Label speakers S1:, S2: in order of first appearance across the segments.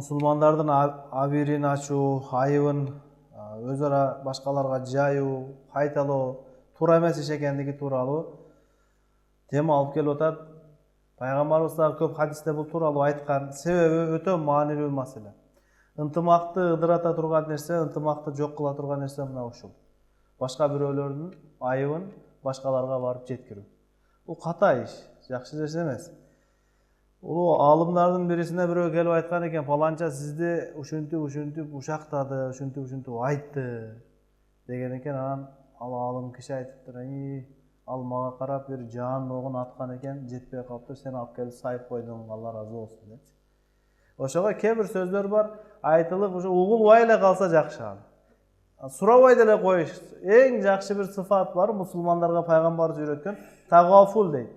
S1: musulmandардын абийирин ачуу, айыбын өзара башкаларга жайуу, кайталоо туура эмес иш экендиги тууралуу тема алып келип атат. Пайгамбарыбыз да көп хадисте бул тууралуу айткан. Себеби өтө маанилүү маселе. Ынтымакты ыдырата турган нерсе, ынтымакты жок кыла турган нерсе мына ушул. Башка бирөөлөрдүн айыбын башкаларга барып жеткирүү. Бул ката иш, жакшы нерсе эмес. Улуу алымдардын бирисине бирөө келип айткан экен, паланча сизди ушинтип ушактады, ушинтип айтты деген экен. Анан ал алым киши айтыптыр, ал мага карап бир жаан огун аткан экен, жетпей калыптыр, сен алып келип сайып койдуң, Алла ыраазы болсун депчи. Ошого кээ бир сөздөр бар, айтылып ушу угулбай эле калса жакшы. Сурабай деле коюш. Эң жакшы бир сыфат бар, мусулмандарга пайгамбарыбыз үйрөткөн, тагафул дейт.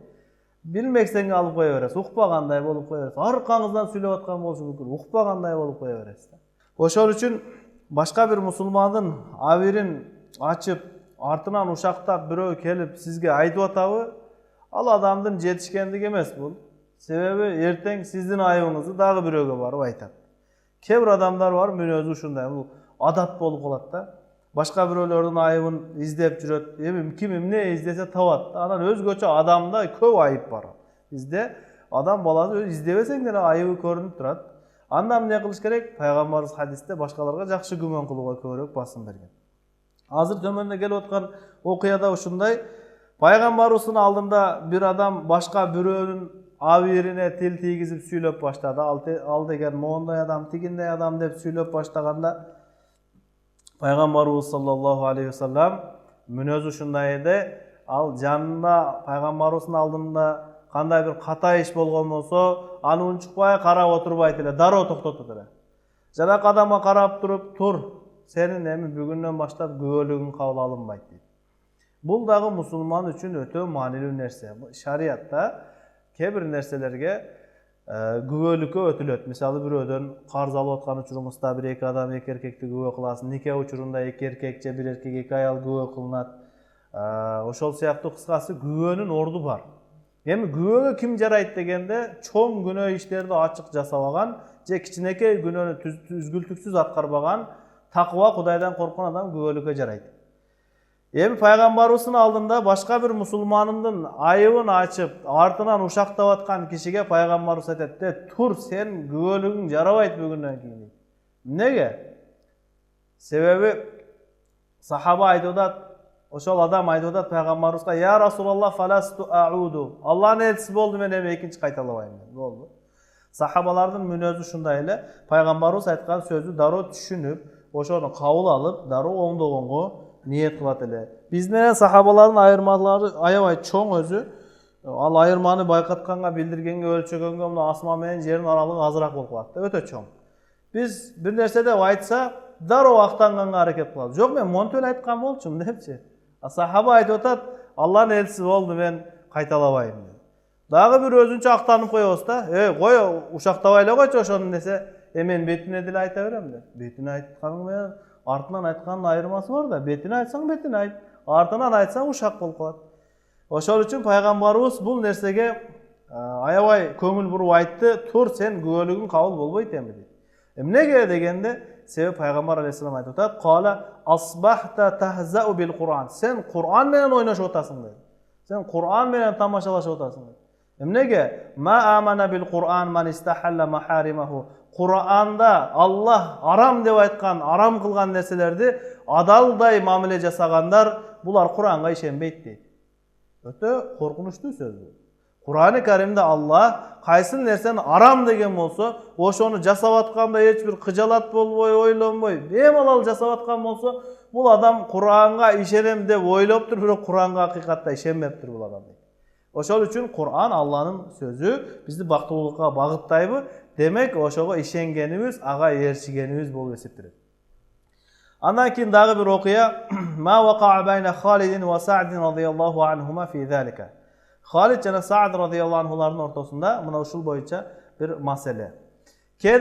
S1: Билмексең алып кое бересиз, укпагандай болуп кое бересиз. Аркаңыздан сүйлөп аткан болушу мүмкүн, укпагандай болуп кое бересиз. Ошол үчүн башка бир мусулмандын абийирин ачып, артынан ушактап бирөө келип сизге айтып атабы, ал адамдын жетишкендиги эмес бул. Себеби эртең сиздин айыбыңызды дагы бирөөгө барып айтат. Кээ бир адамдар бар, мүнөзү ушундай, бул адат болуп калат да. Башка бирөөлөрдүн айыбын издеп жүрөт. Ким эмне издесе табат. Анан өзгөчө адамда көп айып бар. Бизде адам баласы издебесең деле айыбы көрүнүп турат. Анда эмне кылыш керек? Пайгамбарыбыз хадисте башкаларга жакшы күмөн кылууга көбүрөөк басым берген. Азыр төмөндө келип аткан окуяда ушундай. Пайгамбарыбыздын алдында бир адам башка бирөөнүн абийирине тил тийгизип сүйлөп баштады. Ал деген моундай адам, тигиндей адам деп сүйлөп баштаганда Пайгамбарыбыз саллаллаху алейхи вассалам мүнөзү ушундай эди. Ал жанында пайгамбарыбыздын алдында кандай бир ката иш болгон болсо, аны унчукпай карап отурбайт эле, дароо токтотот эле. Жанакы адамга карап туруп, тур, сенин эми бүгүндөн баштап күбөлүгүң кабыл алынбайт дейт. Бул дагы мусулман үчүн өтө маанилүү нерсе. Шариатта кээ бир нерселерге күбөлүккө өтүлөт. Мисалы бирөөдөн карз алып аткан учуруңузда бир эки адам эки эркекти күбө кыласың. Нике учурунда эки эркек же бир эркек эки аял күбө кылынат. Ошол сыяктуу кыскасы күбөнүн орду бар. Эми күбөгө ким жарайт дегенде, чоң күнөө иштерди ачык жасабаган же кичинекей күнөөнү түзгүлтүксүз аткарбаган, такыба Кудайдан корккон адам күбөлүккө жарайт. Эми пайгамбарыбыздын алдында башка бир мусулмандын айыбын ачып, артынан ушактап аткан кишиге пайгамбарыбыз айтат: "Тур, сен күбөлүгүң жарабайт бүгүндөн кийин." Эмнеге? Себеби сахаба айтып атат, ошол адам айтып атат пайгамбарыбызга: "Я Расулаллах, фаласту ауду." Алланын элчиси болду, мен эми экинчи кайталабайм деп. Болду. Сахабалардын мүнөзү ушундай эле, пайгамбарыбыз айткан сөздү дароо түшүнүп, ошону кабыл алып, дароо оңдогонго ниет кылат эле. Биз менен сахабалардын айырмалары аябай чоң өзү. Ал айырманы байкатканга, билдиргенге, өлчөгөнгө мына асман менен жердин аралыгы азыраак болуп калат да, өтө чоң. Биз бир нерсе деп айтса, дароо актанганга аракет кылабыз. Жок, мен монтип эле айткан болчумун депчи. Сахаба айтып атат, Алланын элчиси болду, мен кайталабайм деп. Дагы бир өзүнчө актанып коебуз да. Кой, ушактабай эле койчу ошону десе, мен бетине деле айта берем деп. Бетине айтканың менен артынан айткандын айырмасы бар да. Бетине айтсаң бетине айт, артынан айтсаң ушак болуп калат. Ошол үчүн пайгамбарыбыз бул нерсеге аябай көңүл буруп айтты: "Тур, сен күбөлүгүң кабыл болбойт эми" дейт. Эмнеге дегенде, себеби пайгамбар алейхисалам айтып атат: "Кала асбахта тахзау бил Кур'ан." Сен Кур'ан менен ойношуп атасың дейт. Сен Кур'ан менен тамашалашып атасың дейт. Эмнеге? Ма амана бил Кур'ан ман истахалла махаримаху. Кур'анда Аллах арам деп айткан, арам кылган нерселерди адалдай мамиле жасагандар, булар Кур'анга ишенбейт дейт. Өтө коркунучтуу сөз бул. Кур'аны Каримде Аллах кайсы нерсени арам деген болсо, ошону жасап атканда эч бир кыжалат болбой, ойлонбой, бемалал жасап аткан болсо, бул адам Кур'анга ишенем деп ойлоптур, бирок Кур'анга акыйкатта ишенмептир бул адам. Ошол үчүн Кур'ан Алланын сөзү бизди бактылуулукка багыттайбы? Демек, ошого ишенгенибиз, ага ээрчигенибиз болуп эсептелет. Андан кийин дагы бир окуя: "Ма вaqa'a bayna Khalid wa Sa'd radhiyallahu anhuma fi zalika." Халид жана Саад радhiyallahu анхулардын ортосунда мына ушул боюнча бир маселе. Кээ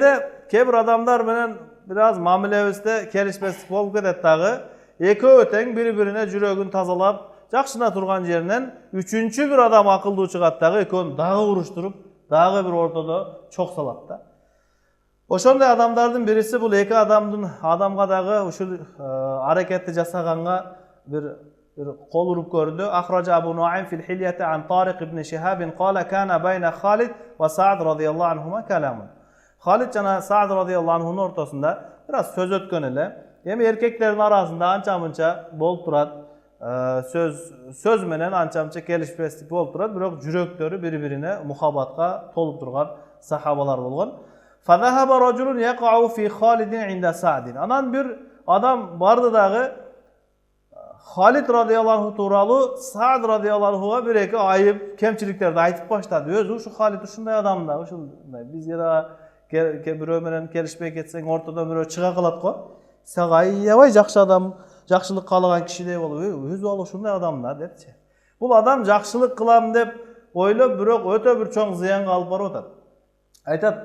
S1: бир адамдар менен бир аз мамилебизде келишпестик болуп кетет дагы. Экөө тең бири-бирине жүрөгүн тазалап, жакшына турган жеринен үчүнчү бир адам акылдуу чыгат дагы, экөөнү дагы уруштуруп, дагы бир ортодо чок салат да. Ошондой адамдардын бирisi бул эки адамга дагы ушул аракетти жасаганга bir kol urup gördü. Ahraca Abu Nuaym fil hilyeti an Tariq ibn Şihabin qala kana bayna Halid ve Sa'd radıyallahu anhuma kalamun. Halid jana Sa'd radıyallahu anhunun ortasında biraz söz ötken ele. Hem erkeklerin arasında ança-munça bolup turat. Söz menen ança-munça kelişpeslik bolup turat. Biroq jürekleri bir-birine muhabbatga tolup turgan sahabalar bolgan. Fazahaba rajulun yaqa'u fi Halidin inda Sa'din. Anan bir adam bardı dağı Halid radıyallahu anh turalı Sa'd radıyallahu anh'a bir-eki ayıp kemçiliklerdi aytıp başladı. Özü şu Halid uşunday adam da, uşunday. Biz ya birөө менен келишпей кетсең ортодон бирөө чыга калат го. Сага аябай жакшы адам, жакшылык каалаган кишидей болуп, өзү ал ушундай адам да депчи. Бул адам жакшылык кылам деп ойлоп, бирок өтө бир чоң зыянга алып барып атат. Айтат,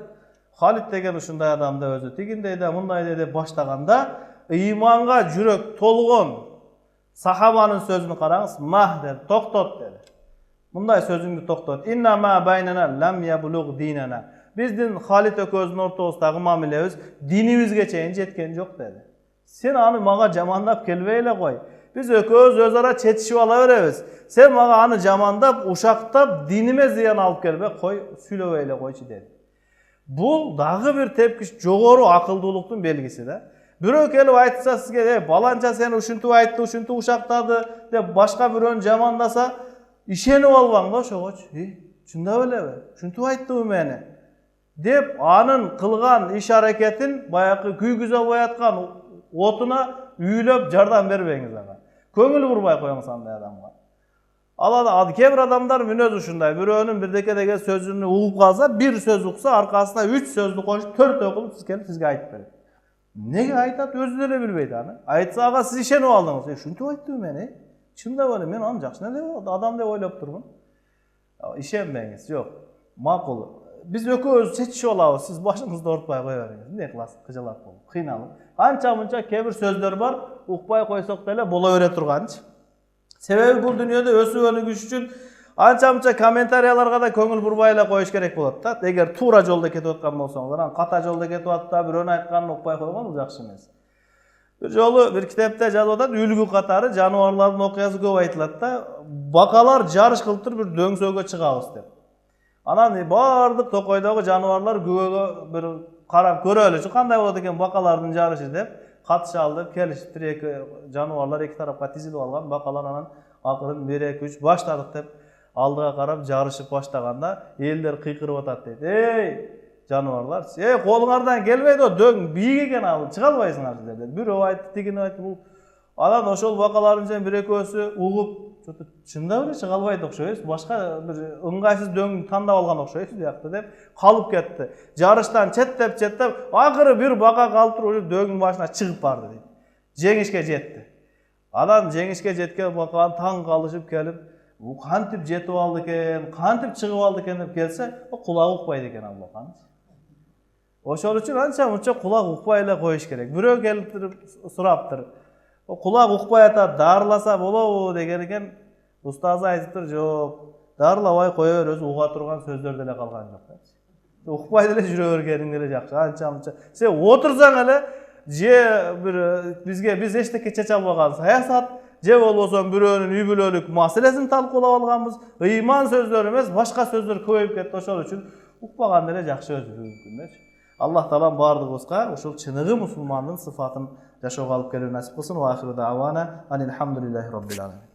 S1: Халид деген ушундай адамды өзү тигиндей да, мындай деп баштаганда, ыйманга жүрөк толгон сахабанын сөзүн караңыз, мах деп, токтот dedi. Мындай сөзүңдү токтот. Инна ма байнана лам яблуг динана. Биздин Халид экөөбүздүн ортобуздагы мамилебиз динибизге чейин жеткен жок dedi. Сен аны мага жамандап келбей эле кой. Биз экөөбүз өз ара четишип ала беребиз. Сен мага аны жамандап, ушактап, диниме зыян алып келбей кой, сүйлөбөй эле койчу dedi. Бул дагы бир тепкич жогору акылдуулуктун белгиси да. Бирөө келип айтса сизге, баланча сен ушинтип айтты, ушинтип ушактады деп башка бирөөнү жамандаса, ишенип албаң да ошогочу. Чындап элеби? Ушинтип айтты мени. Деп анын кылган иш аракетин баягы күйгүзө албай аткан отуна үйлөп жардам бербеңиз ага. Көңүл бурбай коюңуз андай адамга. Ал кээ бир адамдар мүнөз ушундай, бирөөнүн бирдеке деген сөзүн угуп калса, бир сөз укса, аркасына 3 сөздү коюп, 4 кылып сиз келип сизге айтып берет. Неге айтат, өзү деле билбейт аны. Айтса ага сиз ишенип алдыңыз. Ушинтип айтты мени. Чындап эле мен аны жакшы эле адам деп ойлоп турмун. Ишенбеңиз, жок. Макул. Биз экөөбүз чечишип алабыз. Сиз башыңызды ортпай кое бериңиз. Эмне кыласыз? Кыжалат болуп, кыйналып. Анча-мынча кээ бир сөздөр бар, укпай койсок деле боло бере турганчы. Себеби бул дүйнөдө өсүп өнүгүш үчүн анча-мынча комментарияларга да көңүл бурбай эле коюш керек болот да. Эгер туура жолдо кетип аткан болсоңуздар, анан ката жолдо кетип атса, бирөөнүн айтканын укпай койгон бул жакшы эмес. Bir жолу bir kitapta жазып атат, үлгү катары жаныбарлардын окуясы көп айтылат да, бакалар жарыш кылып туруп бир дөңсөөгө чыгабыз деп. Анан бардык токойдогу жаныбарлар күбөгө бир карап көрөлүчү кандай болот экен бакалардын жарышы деп катышалы деп келишиптир, эки жаныбарлар эки тарапка тизилип алган, бакалар анан акырын 1 2 3 баштадык деп алдыга карап жарышып баштаганда элдер кыйкырып атат дейт. Эй, жаныбарлар, колуңардан келбейт о, дөң бийик экен ал, чыга албайсыңар деп. Бирөө айтты, тигини айтты, бул анан ошол бакалардын ичинен 1 2-өсү угуп, чындап эле чыга албайт окшойбуз, башка бир ыңгайсыз дөң тандап алган окшойбуз биякта деп калып кетти. Жарыштан четтеп, акыры бир бака калып туруп дөңдүн башына чыгып барды дейт. Жеңишке жетти. Анан жеңишке жеткен баканы таң калышып келип, кантип жетип алды экен, кантип чыгып алды экен деп келсе, кулагы укпайт экен ал баканы. Ошол үчүн анча-мунча кулак укпай эле коюш керек. Бирөө келип сураптыр. Кулак укпай атат, дарыласа болобу деген экен. Устазы айтыптыр, жок, дарылабай кое беребиз, уга турган сөздөр деле калган жок. Укпай деле жүрө бергениң деле жакшы. Анча-мунча. Сен отурсаң эле, же бир биз эчтеке чече албаган саясат, же болбосо бирөөнүн үй бүлөлүк маселесин талкуулап алганбыз. Ыйман сөздөр эмес, башка сөздөр көбөйүп кетти. Ошол үчүн укпаган деле жакшы өзү мүмкүн. Аллах Таала бардыгыбызга ушул чыныгы мусулмандын сыфатын жашоого алып келүүнү насип кылсын. Ва ахиру давана анил хамдулиллахи rabbil alamin.